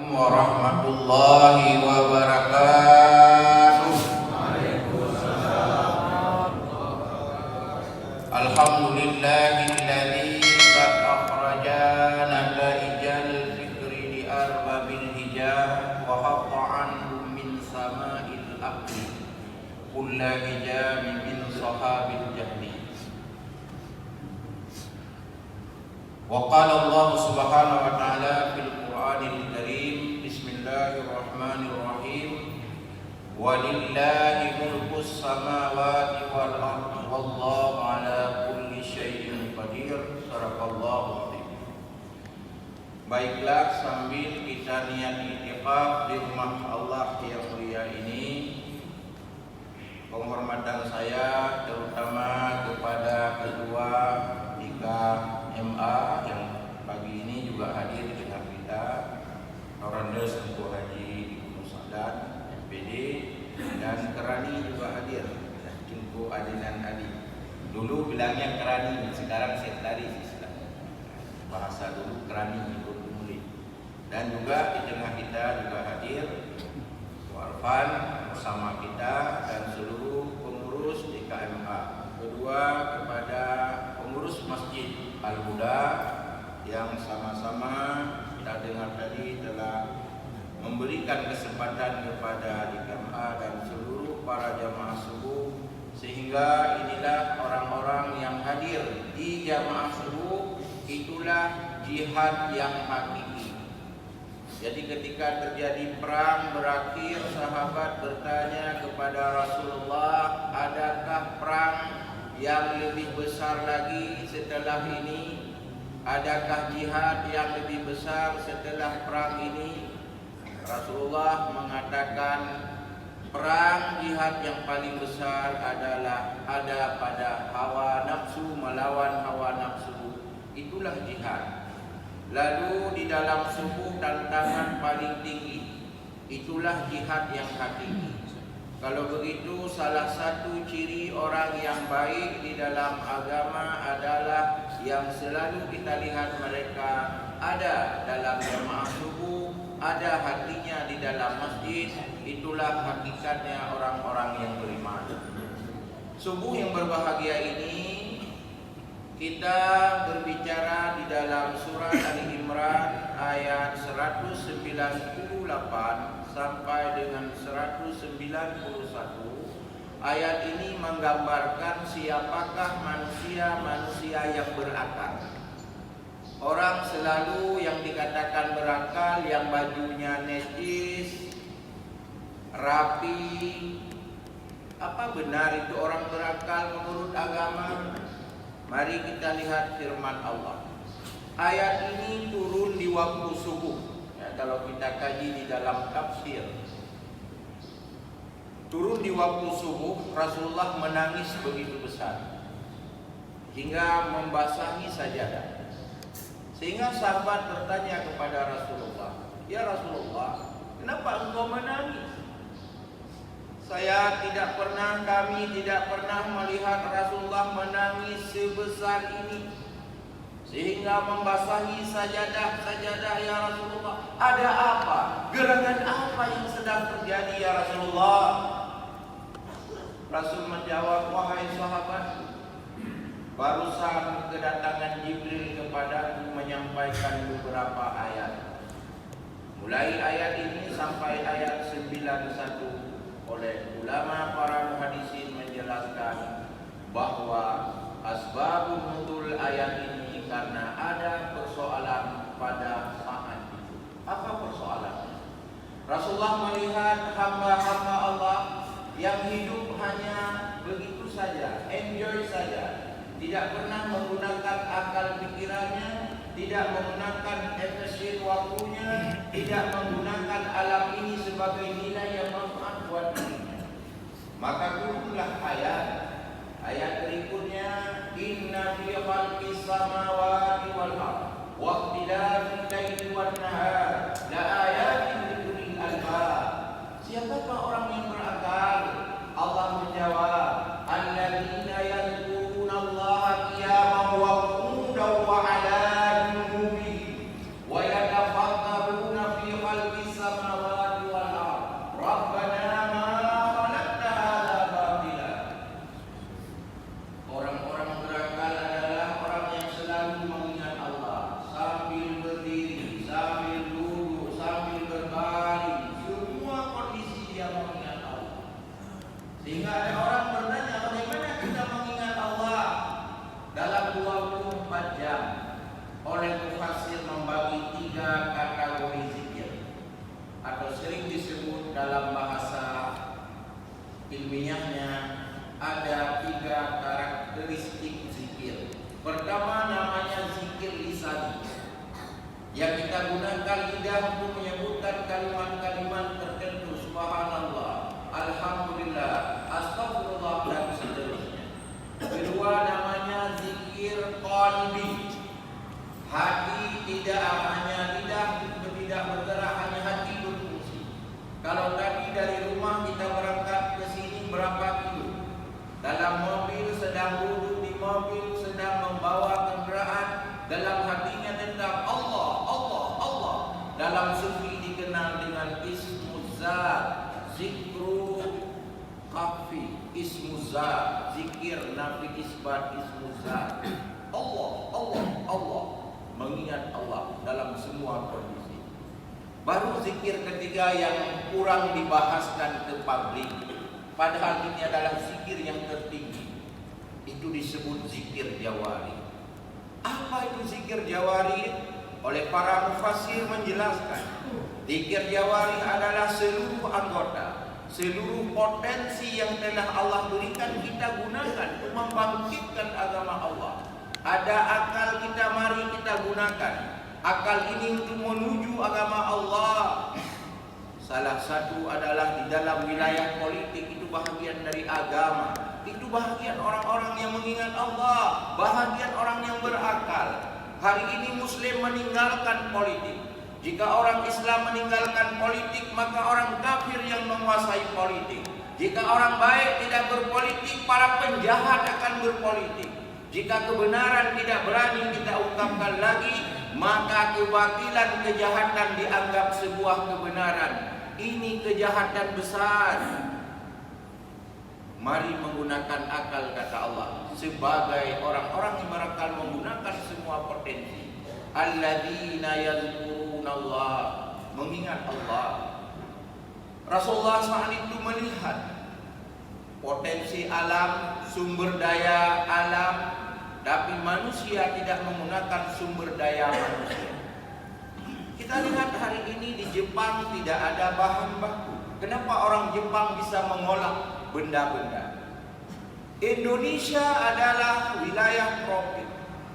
warahmatullahi wabarakatuh. Alhamdulillahilladzi qad akhrajana laijal fikri li arbabil hijab wa hatta anhum min sama'il aqli kulla hijabi min sahabil jahli. Wa qala Allah subhanahu wa ta'ala fil Qur'anil Karim, bismillahirrahmanirrahim, walillahi mulkus samawati wal ardi wallahu ala kulli syai'in qadir. Sadaqallahu azim. Baiklah, sambil kita niat i'tikaf di rumah Allah yang mulia ini, penghormatan saya terutama kepada ketua MA yang pagi ini juga hadir di tengah kita, Korandes Tengku Haji Gunung Sadat MPD, dan Kerani juga hadir, Tengku Adinan Adi. Dulu bilangnya Kerani, sekarang Sektari istilahnya. Bahasa dulu Kerani ikut murid. Dan juga di tengah kita juga hadir Warfan bersama kita dan seluruh pengurus di KMA. Kedua kepada pengurus Masjid Al-Huda yang sama-sama kita dengar tadi telah memberikan kesempatan kepada DKMA dan seluruh para jamaah subuh, sehingga inilah orang-orang yang hadir di jamaah subuh, itulah jihad yang hakiki. Jadi ketika terjadi perang berakhir, sahabat bertanya kepada Rasulullah, adakah perang yang lebih besar lagi setelah ini? Adakah jihad yang lebih besar setelah perang ini? Rasulullah mengatakan perang jihad yang paling besar adalah ada pada hawa nafsu, melawan hawa nafsu. Itulah jihad. Lalu di dalam subuh tantangan paling tinggi, itulah jihad yang hakiki. Kalau begitu, salah satu ciri orang yang baik di dalam agama adalah yang selalu kita lihat mereka ada dalam jamaah subuh, ada hatinya di dalam masjid. Itulah hakikatnya orang-orang yang beriman. Subuh yang berbahagia ini kita berbicara di dalam surat Ali Imran ayat 198 sampai dengan 191. Ayat ini menggambarkan siapakah manusia yang berakal. Orang selalu yang dikatakan berakal, yang bajunya necis, rapi. Apa benar itu orang berakal menurut agama? Mari kita lihat firman Allah. Ayat ini turun di waktu subuh. Kalau kita kaji di dalam tafsir, turun di waktu subuh, Rasulullah menangis begitu besar hingga membasahi sajadah. Sehingga sahabat bertanya kepada Rasulullah, "Ya Rasulullah, kenapa engkau menangis?" Kami tidak pernah melihat Rasulullah menangis sebesar ini sehingga membasahi sajadah ya Rasulullah. Ada apa? Gerangan apa yang sedang terjadi ya Rasulullah? Rasul menjawab, "Wahai sahabat, barusan kedatangan Jibril kepadaku menyampaikan beberapa ayat. Mulai ayat ini sampai ayat 91. Oleh ulama para muhaddisin menjelaskan bahwa asbabun nuzul ayat ini karena ada persoalan pada saat itu. Apa persoalannya? Rasulullah melihat hamba-hamba Allah yang hidup hanya begitu saja, enjoy saja, tidak pernah menggunakan akal pikirannya, tidak menggunakan efisien waktunya, tidak menggunakan alam ini sebagai nilai yang manfaat buat dirinya. Maka turunlah ayat berikutnya, inna fi khalqis samawati wal ardh wa ikhtilafil laili wan nahar la ayatin liulil albab. Siapakah orang yang berakal? Allah menjawab, alladzina yadhkuruna Allaha qiyaman wa qu'udan wa 'ala junubihim wa yatafakkaruna fi khalqis tiga kategori zikir, atau sering disebut dalam bahasa ilmiahnya ada tiga karakteristik zikir. Pertama namanya zikir lisan, yang kita gunakan lidah untuk menyebutkan kalimat-kalimat tertentu, subhanallah, alhamdulillah, astagfirullah, dan seterusnya. Kedua namanya zikir qalbi, hati tidak hanya lidah tidak bergerak, hanya hati berfungsi. Kalau tadi dari rumah kita berangkat ke sini berapa kilo, dalam mobil sedang duduk di mobil sedang membawa kendaraan, dalam hatinya tentang Allah, Allah, Allah. Dalam sufi dikenal dengan ismuzat, zikru kafi, ismuzat, zikir nafi isbat ismuzat. Allah, Allah, Allah, mengingat Allah dalam semua kondisi. Baru zikir ketiga yang kurang dibahaskan ke publik, padahal ini adalah zikir yang tertinggi. Itu disebut zikir jawari. Apa itu zikir jawari? Oleh para mufassir menjelaskan, zikir jawari adalah seluruh anggota, seluruh potensi yang telah Allah berikan kita gunakan untuk membangkitkan agama Allah. Ada akal kita, mari kita gunakan akal ini untuk menuju agama Allah. Salah satu adalah di dalam wilayah politik, itu bahagian dari agama. Itu bahagian orang-orang yang mengingat Allah, bahagian orang yang berakal. Hari ini Muslim meninggalkan politik. Jika orang Islam meninggalkan politik, maka orang kafir yang menguasai politik. Jika orang baik tidak berpolitik, para penjahat akan berpolitik. Jika kebenaran tidak berani kita ungkapkan lagi, maka kebatilan, kejahatan dianggap sebuah kebenaran. Ini kejahatan besar. Mari menggunakan akal, kata Allah, sebagai orang-orang yang berakal menggunakan semua potensi. Alladzina yazkurunallah, mengingat Allah. Rasulullah SAW itu melihat potensi alam, sumber daya alam, tapi manusia tidak menggunakan sumber daya manusia. Kita lihat hari ini di Jepang tidak ada bahan baku. Kenapa orang Jepang bisa mengolah benda-benda? Indonesia adalah wilayah tropik.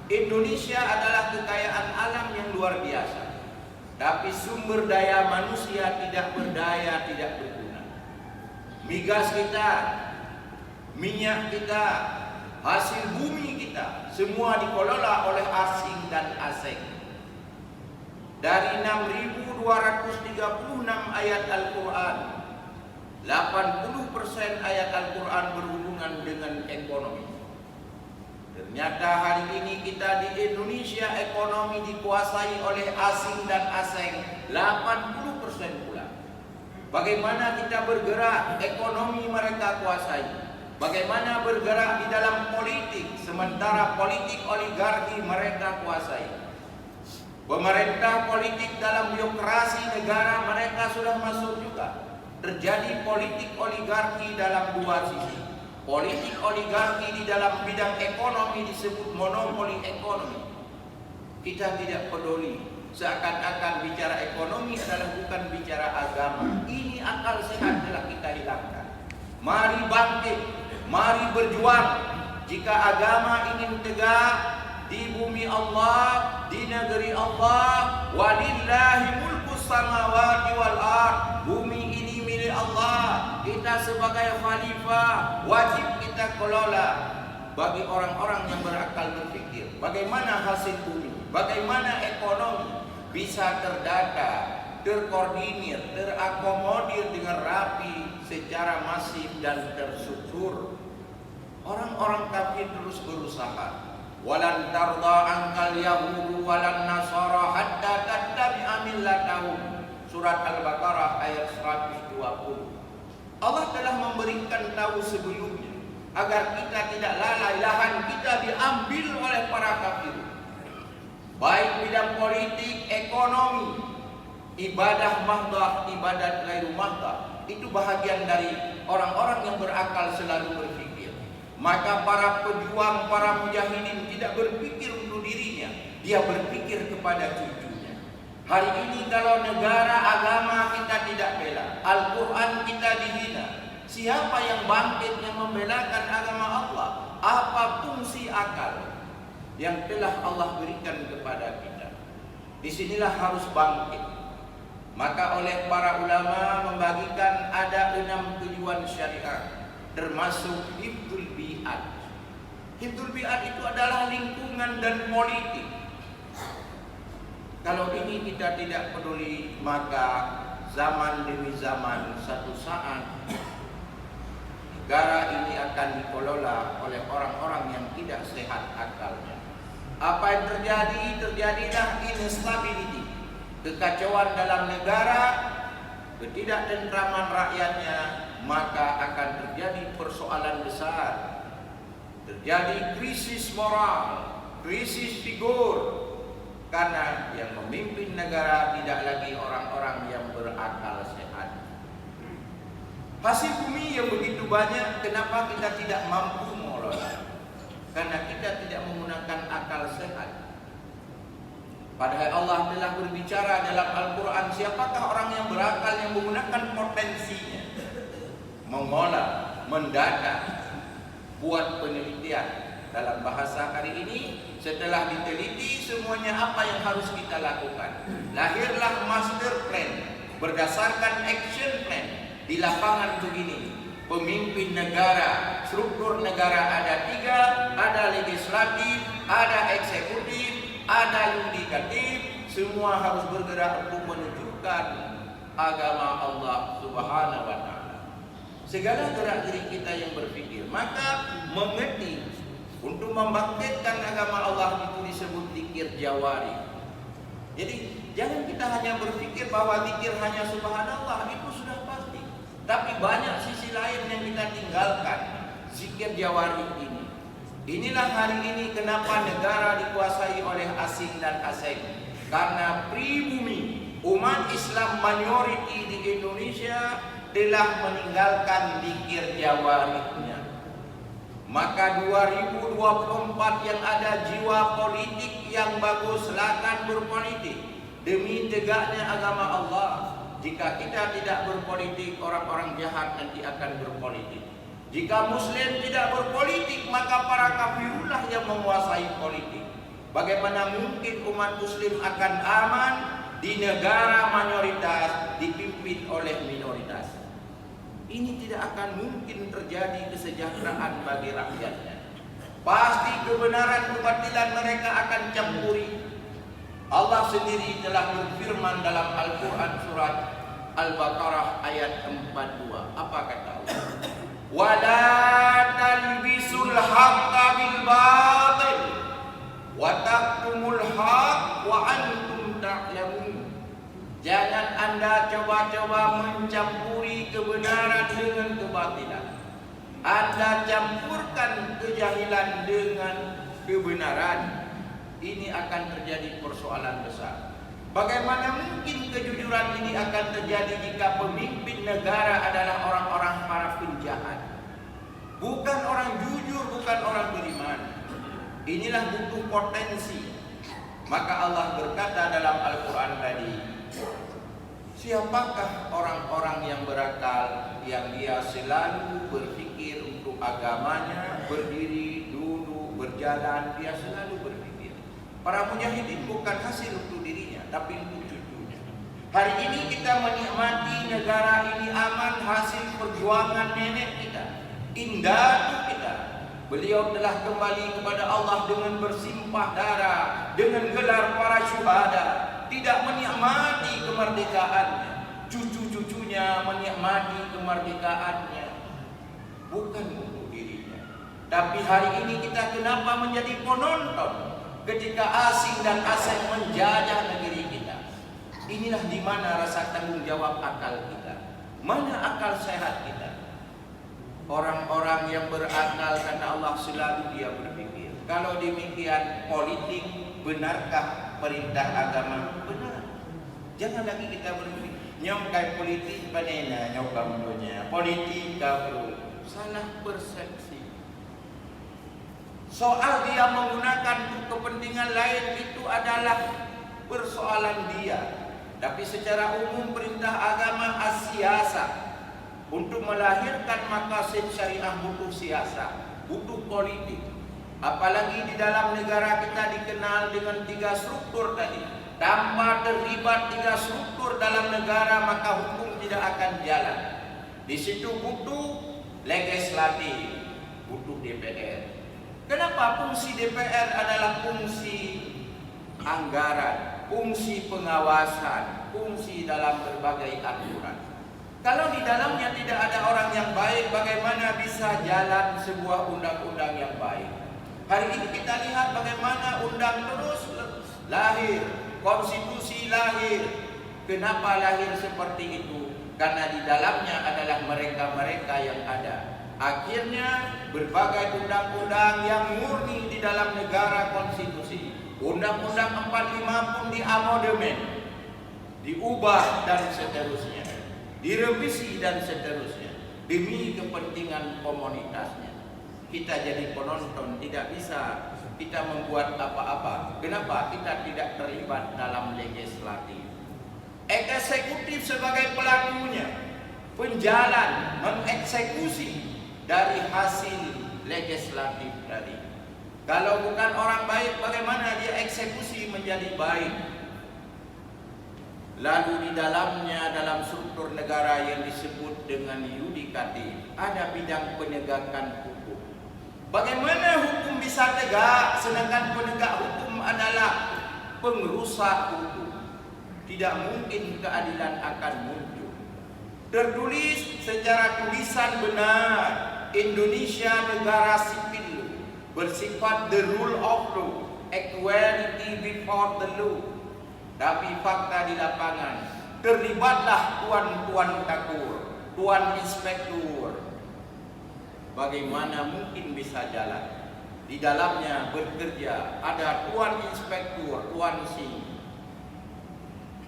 Indonesia adalah kekayaan alam yang luar biasa. Tapi sumber daya manusia tidak berdaya, tidak berguna. Migas kita, minyak kita, hasil bumi kita, semua dikelola oleh asing dan asing. Dari 6.236 ayat Al-Quran, 80% ayat Al-Quran berhubungan dengan ekonomi. Ternyata hari ini kita di Indonesia ekonomi dikuasai oleh asing dan asing 80% pula. Bagaimana kita bergerak, ekonomi mereka kuasai. Bagaimana bergerak di dalam politik, sementara politik oligarki mereka kuasai. Pemerintah politik dalam birokrasi negara mereka sudah masuk juga. Terjadi politik oligarki dalam dua sisi. Politik oligarki di dalam bidang ekonomi disebut monopoli ekonomi. Kita tidak peduli. Seakan-akan bicara ekonomi adalah bukan bicara agama. Ini akal sehat telah kita hilangkan. Mari bangkit, mari berjuang. Jika agama ingin tegak di bumi Allah, di negeri Allah, walillahi mulkus samawati wal ard. Bumi ini milik Allah. Kita sebagai khalifah wajib kita kelola. Bagi orang-orang yang berakal berpikir, bagaimana hasil bumi, bagaimana ekonomi bisa terdata, terkoordinir, terakomodir dengan rapi, secara masif dan terstruktur. Orang-orang kafir terus berusaha. Walan tarda angkal yahudu walan nasara hatta tattabi'a millatahum. Surat Al-Baqarah ayat 120. Allah telah memberikan tahu sebelumnya agar kita tidak lalai, lahan kita diambil oleh para kafir. Baik bidang politik, ekonomi, ibadah mahdah, ibadat ghairu mahdah, itu bahagian dari orang-orang yang berakal selalu berpikir. Maka para pejuang, para mujahidin tidak berpikir untuk dirinya, dia berpikir kepada cucunya. Hari ini kalau negara agama kita tidak bela, Al-Quran kita dihina, siapa yang bangkit yang membelakan agama Allah? Apa fungsi akal yang telah Allah berikan kepada kita? Disinilah harus bangkit. Maka oleh para ulama membagikan ada 6 tujuan syariat, termasuk hifdzul bi'at. Hifdzul bi'at itu adalah lingkungan dan politik. Kalau ini kita tidak peduli, maka zaman demi zaman satu saat negara ini akan dikelola oleh orang-orang yang tidak sehat akalnya. Apa yang terjadi? Terjadilah instability, kekacauan dalam negara, ketidaktentraman rakyatnya, maka akan terjadi persoalan besar. Terjadi krisis moral, krisis figur, karena yang memimpin negara tidak lagi orang-orang yang berakal sehat. Hasil bumi yang begitu banyak, kenapa kita tidak mampu mengelola? Karena kita tidak menggunakan akal sehat. Padahal Allah telah berbicara dalam Al-Quran, siapakah orang yang berakal yang menggunakan potensinya, mengolah, mendata, buat penelitian. Dalam bahasa hari ini, setelah diteliti semuanya apa yang harus kita lakukan, lahirlah master plan berdasarkan action plan. Di lapangan begini, pemimpin negara, struktur negara ada 3, ada legislatif, ada eksekutif, ada yudikatif, semua harus bergerak untuk menunjukkan agama Allah Subhanahu wa Ta'ala. Segala gerak-gerik kita yang berpikir, maka mengerti untuk membangkitkan agama Allah itu disebut zikir jawari. Jadi jangan kita hanya berpikir bahwa zikir hanya subhanallah, itu sudah pasti. Tapi banyak sisi lain yang kita tinggalkan. Zikir jawari ini. Inilah hari ini kenapa negara dikuasai oleh asing dan asing. Karena pribumi umat Islam majoriti di Indonesia telah meninggalkan zikir jawarinya. Maka 2024 yang ada jiwa politik yang bagus, silakan berpolitik demi tegaknya agama Allah. Jika kita tidak berpolitik, orang-orang jahat nanti akan berpolitik. Jika Muslim tidak berpolitik, maka para kafirullah yang menguasai politik. Bagaimana mungkin umat Muslim akan aman di negara mayoritas dipimpin oleh minoritas? Ini tidak akan mungkin terjadi kesejahteraan bagi rakyatnya. Pasti kebenaran kebatilan mereka akan campuri. Allah sendiri telah berfirman dalam Al-Quran surat Al-Baqarah ayat 42. Apa kata Allah? Wala talbisul haqqa bil batil wa taqtumul haqq wa antum ta'lamun. Jangan Anda coba-coba mencampuri kebenaran dengan kebatilan. Anda campurkan kejahilan dengan kebenaran. Ini akan terjadi persoalan besar. Bagaimana mungkin kejujuran ini akan terjadi jika pemimpin negara adalah orang-orang para penjahat? Bukan orang jujur, bukan orang beriman. Inilah butuh potensi. Maka Allah berkata dalam Al-Quran tadi, siapakah orang-orang yang berakal, yang dia selalu berpikir untuk agamanya, berdiri, duduk, berjalan, dia selalu berpikir. Para mujahidin bukan hasil untuk dirinya, tapi untuk cucunya. Hari ini kita menikmati negara ini aman hasil perjuangan nenek kita, indatu kita. Beliau telah kembali kepada Allah dengan bersimpah darah, dengan gelar para syuhada, tidak menikmati kemerdekaannya. Cucu-cucunya menikmati kemerdekaannya, bukan untuk dirinya. Tapi hari ini kita kenapa menjadi penonton ketika asing dan asing menjajah negeri kita? Inilah di mana rasa tanggung jawab akal kita. Mana akal sehat kita? Orang-orang yang berakal karena Allah selalu dia berpikir. Kalau demikian politik, benarkah perintah agama? Benar. Jangan lagi kita berpikir nyongkai politik panena nyoba mendunya. Politik bro. Salah persepsi. Soal dia menggunakan kepentingan lain itu adalah persoalan dia. Tapi secara umum perintah agama as-siyasah. Untuk melahirkan maqasid syariah butuh siasat, butuh politik. Apalagi di dalam negara kita dikenal dengan 3 struktur tadi. Tanpa terlibat 3 struktur dalam negara maka hukum tidak akan jalan. Di situ butuh legislatif, butuh DPR. Kenapa fungsi DPR adalah fungsi anggaran, fungsi pengawasan, fungsi dalam berbagai aturan. Kalau di dalamnya tidak ada orang yang baik, bagaimana bisa jalan sebuah undang-undang yang baik? Hari ini kita lihat bagaimana undang terus lahir, konstitusi lahir. Kenapa lahir seperti itu? Karena di dalamnya adalah mereka-mereka yang ada. Akhirnya berbagai undang-undang yang murni di dalam negara konstitusi. Undang-undang 45 pun diamodemen, diubah dan seterusnya, direvisi dan seterusnya demi kepentingan komunitasnya. Kita jadi penonton, tidak bisa kita membuat apa-apa. Kenapa? Kita tidak terlibat dalam legislatif. Eksekutif sebagai pelakunya, penjalan, mengeksekusi dari hasil legislatif tadi. Kalau bukan orang baik, bagaimana dia eksekusi menjadi baik? Lalu di dalamnya, dalam struktur negara yang disebut dengan yudikatif, ada bidang penegakan hukum. Bagaimana hukum bisa tegak sedangkan penegak hukum adalah pengerusak hukum? Tidak mungkin keadilan akan muncul. Tertulis secara tulisan benar, Indonesia negara sipil, bersifat the rule of law, equality before the law. Tapi fakta di lapangan, terlibatlah tuan-tuan takur, tuan inspektur. Bagaimana mungkin bisa jalan? Di dalamnya bekerja ada tuan inspektur, tuan sing.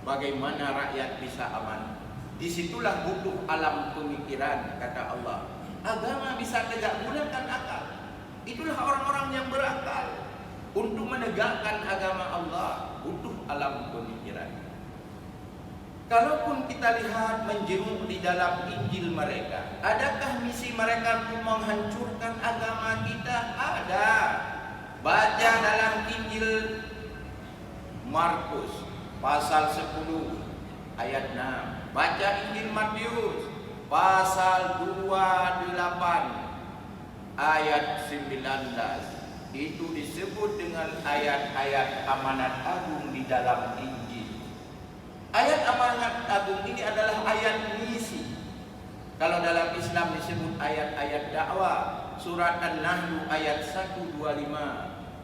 Bagaimana rakyat bisa aman? Disitulah butuh alam pemikiran, kata Allah. Agama bisa tegak, gunakan akal. Itulah orang-orang yang berakal. Untuk menegakkan agama Allah butuh alam pemikiran. Kalaupun kita lihat menjemuk di dalam Injil mereka, adakah misi mereka untuk menghancurkan agama kita? Ada. Baca dalam Injil Markus pasal 10 ayat 6. Baca Injil Matius pasal 28 ayat 19. Itu disebut dengan ayat-ayat amanat agung di dalam Injil. Ayat amanat agung ini adalah ayat misi. Kalau dalam Islam disebut ayat-ayat dakwah. Surat An-Nahl ayat 125.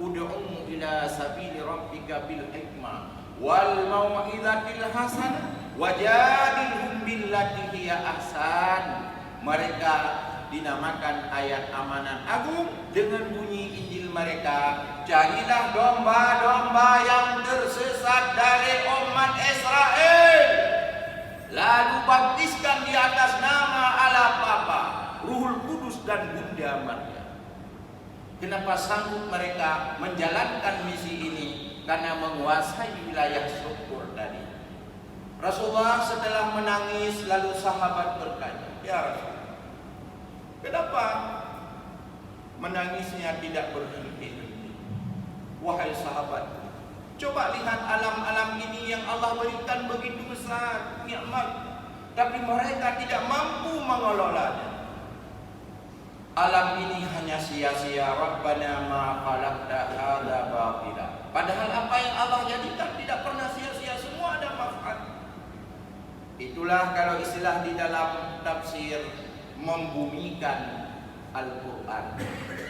Ud'u ila sabili rabbika bil hikmah wal mau'izatil hasanah wajadilhum billati hiya ahsan. Mereka dinamakan ayat amanat agung dengan bunyi Injil mereka, carilah domba-domba yang tersesat dari umat Israel, lalu baptiskan di atas nama Allah Bapa, Ruhul Kudus dan Bunda Maria. Kenapa sanggup mereka menjalankan misi ini? Karena menguasai wilayah struktur tadi. Rasulullah setelah menangis, lalu sahabat bertanya, ya Rasul, kenapa menangisnya tidak berhenti-henti? Wahai sahabat, coba lihat alam-alam ini yang Allah berikan begitu besar nikmat, tapi mereka tidak mampu mengelolanya. Alam ini hanya sia-sia. Rabbana ma khalaqta hadza batila. Padahal apa yang Allah jadikan tidak pernah sia-sia, semua ada manfaat. Itulah kalau istilah di dalam tafsir, membumikan Al-Quran.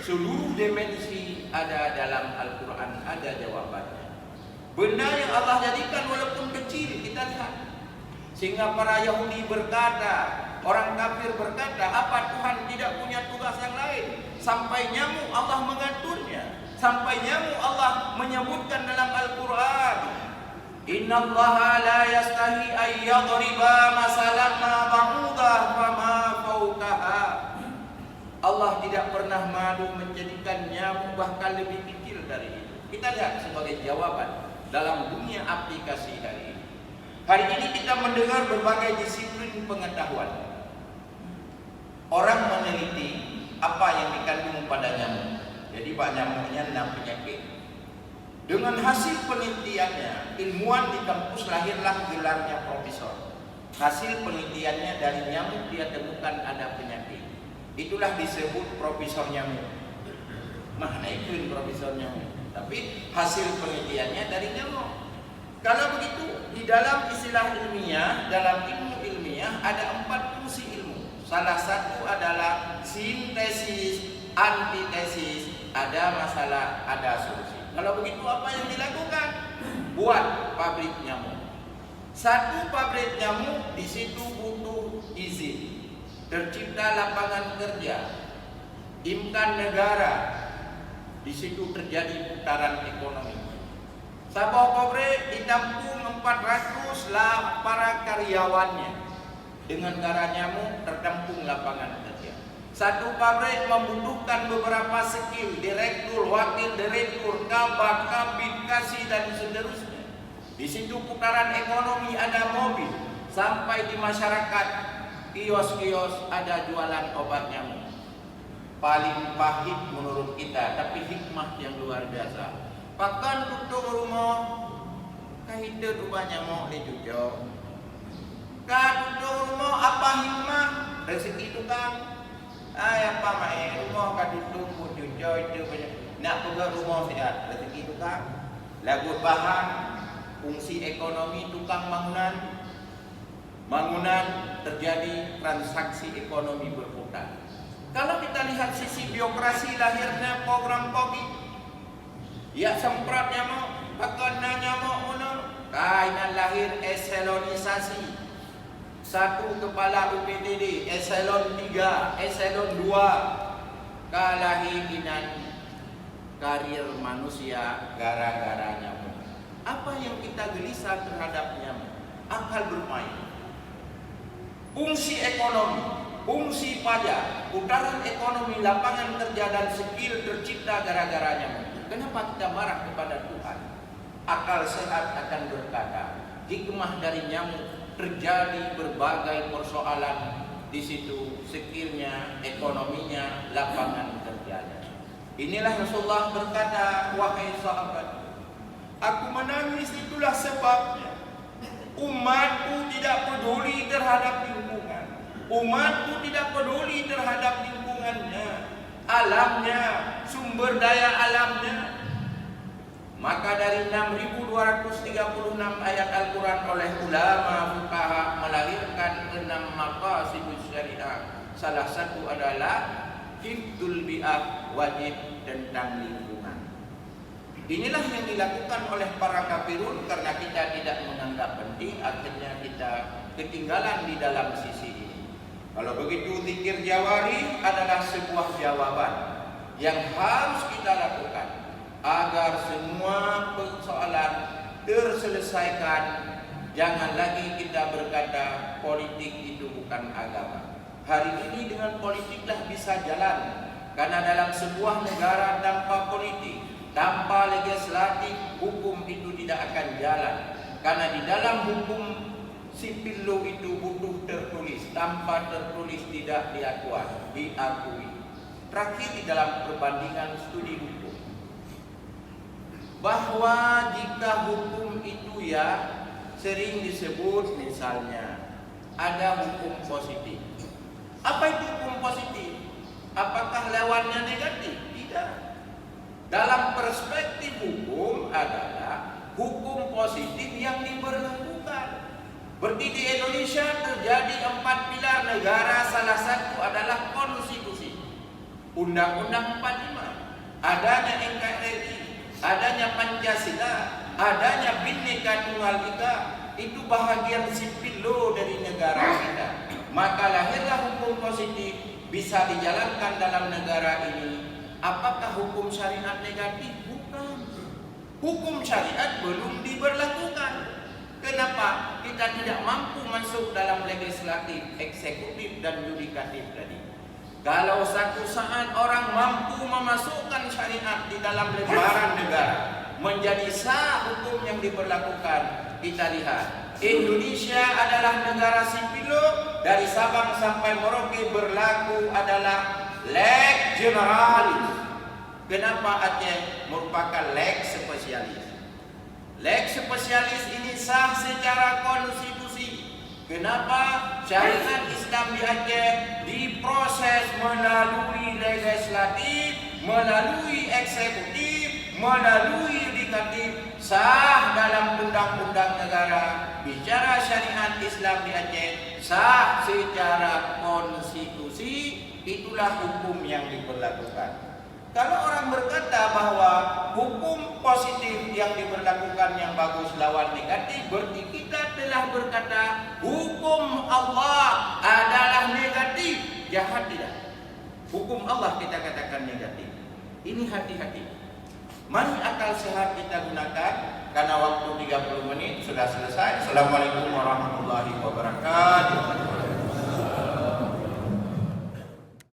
Seluruh dimensi ada dalam Al-Quran, ada jawabannya. Benda yang Allah jadikan walaupun kecil, kita lihat. Sehingga para Yahudi berkata, orang kafir berkata, apa Tuhan tidak punya tugas yang lain? Sampai nyamuk Allah mengaturnya. Sampai nyamuk Allah menyebutkan dalam Al-Quran, Innallaha la yastahi ayyadriba masalan ma ba'udah fama fawqaha. Allah tidak pernah malu menjadikan nyamuk bahkan lebih kecil dari itu. Kita lihat sebagai jawaban. dalam dunia aplikasi hari ini. Hari ini kita mendengar berbagai disiplin pengetahuan. Orang meneliti apa yang dikandung pada nyamuk. Jadi Pak nyamuknya 6 penyakit. Dengan hasil penelitiannya, ilmuwan di kampus lahirlah gelarnya profesor. Hasil penelitiannya dari nyamuk dia temukan ada penyakit. Itulah disebut profesor nyamuk. Mana itu profesor nyamuk? Tapi hasil penelitiannya dari nyamuk. Kalau begitu, di dalam istilah ilmiah, dalam ilmu ilmiah ada 4 fungsi ilmu. Salah satu adalah sintesis, antitesis, ada masalah, ada solusi. Kalau begitu apa yang dilakukan? Buat pabrik nyamuk. Satu pabrik nyamuk di situ butuh izin. Tercipta lapangan kerja. Imkan negara. Di situ terjadi putaran ekonomi. Sebuah pabrik ditampung 400 lah para karyawannya. Dengan gara nyamuk tertampung lapangan kerja. Satu pabrik membutuhkan beberapa skill, direktur, wakil direktur, kabak, kabit, kasih dan seterusnya. Di situ putaran ekonomi, ada mobil, sampai di masyarakat kios-kios ada jualan obat nyamuk. Paling pahit menurut kita, tapi hikmah yang luar biasa. Pakan tutup rumah, kahita rumah nyamuk di jujur. Kan tutup rumah apa hikmah? Rezeki tukang. Apa mai rumah kan tutup jujur itu banyak. Nak pegang rumah sihat, rezeki tukang. Lagu bahan, fungsi ekonomi tukang bangunan. Bangunan terjadi transaksi ekonomi berputar. Kalau kita lihat sisi birokrasi lahirnya program COVID, ya semprot nyamuk, pakai nyamuk munul, kainan lahir eselonisasi. Satu kepala UPTD, eselon 3, eselon 2, kalahiran karir manusia gara-gara nyamuk. Apa yang kita gelisah terhadap nyamuk? Akal bermain. Fungsi ekonomi, fungsi pajak, putaran ekonomi, lapangan kerja dan skill tercipta gara-gara nyamuk. Kenapa kita marah kepada Tuhan? Akal sehat akan berkata, hikmah dari nyamuk terjadi berbagai persoalan di situ, skillnya, ekonominya, lapangan kerjanya. Inilah Rasulullah berkata, wahai sahabat, aku menangis itulah sebabnya. Umatku tidak peduli terhadap lingkungan. Umatku tidak peduli terhadap lingkungannya, alamnya, sumber daya alamnya. Maka dari 6.236 ayat Al-Quran oleh ulama fuqaha melahirkan 6 maqasidus syariah. Salah satu adalah hifdzul bi'ah, wajib tentang lingkungan. Inilah yang dilakukan oleh para kafirun karena kita tidak menganggap penting, akhirnya kita ketinggalan di dalam sisi ini. Kalau begitu, zikir jawari adalah sebuah jawaban yang harus kita lakukan agar semua persoalan terselesaikan. Jangan lagi kita berkata politik itu bukan agama. Hari ini dengan politiklah bisa jalan. Karena dalam sebuah negara tanpa politik, tanpa legislatif, hukum itu tidak akan jalan. Karena di dalam hukum sipil law itu butuh tertulis. Tanpa tertulis tidak diakui. Terakhir di dalam perbandingan studi hukum, bahwa jika hukum itu ya sering disebut misalnya ada hukum positif. Apa itu hukum positif? Apakah lawannya negatif? Tidak. Dalam perspektif hukum adalah hukum positif yang diberlakukan. Berarti di Indonesia terjadi 4 pilar negara, salah satu adalah konstitusi. Undang-Undang 45, adanya NKRI, adanya Pancasila, adanya Bhinneka Tunggal Ika, itu bahagian sipil law dari negara kita. Maka lahirlah hukum positif bisa dijalankan dalam negara ini. Apakah hukum syariat negatif? Bukan. Hukum syariat belum diberlakukan. Kenapa? Kita tidak mampu masuk dalam legislatif, eksekutif dan yudikatif tadi. Kalau satu saat orang mampu memasukkan syariat di dalam lembaran negara, menjadi sah hukum yang diberlakukan. Kita lihat, Indonesia adalah negara sipil, dari Sabang sampai Merauke berlaku adalah leg generalis. Kenapa Aceh merupakan leg spesialis? Leg spesialis ini sah secara konstitusi. Kenapa? Syariat Islam di Aceh diproses melalui legislatif, melalui eksekutif, melalui yudikatif, sah dalam undang-undang negara. Bicara syariat Islam di Aceh sah secara konstitusi, itulah hukum yang diberlakukan. Kalau orang berkata bahwa hukum positif yang diberlakukan yang bagus lawan negatif, berarti kita telah berkata hukum Allah adalah negatif. Jahat tidak? Hukum Allah kita katakan negatif. Ini hati-hati. Mari akal sehat kita gunakan, karena waktu 30 menit sudah selesai. Assalamualaikum warahmatullahi wabarakatuh.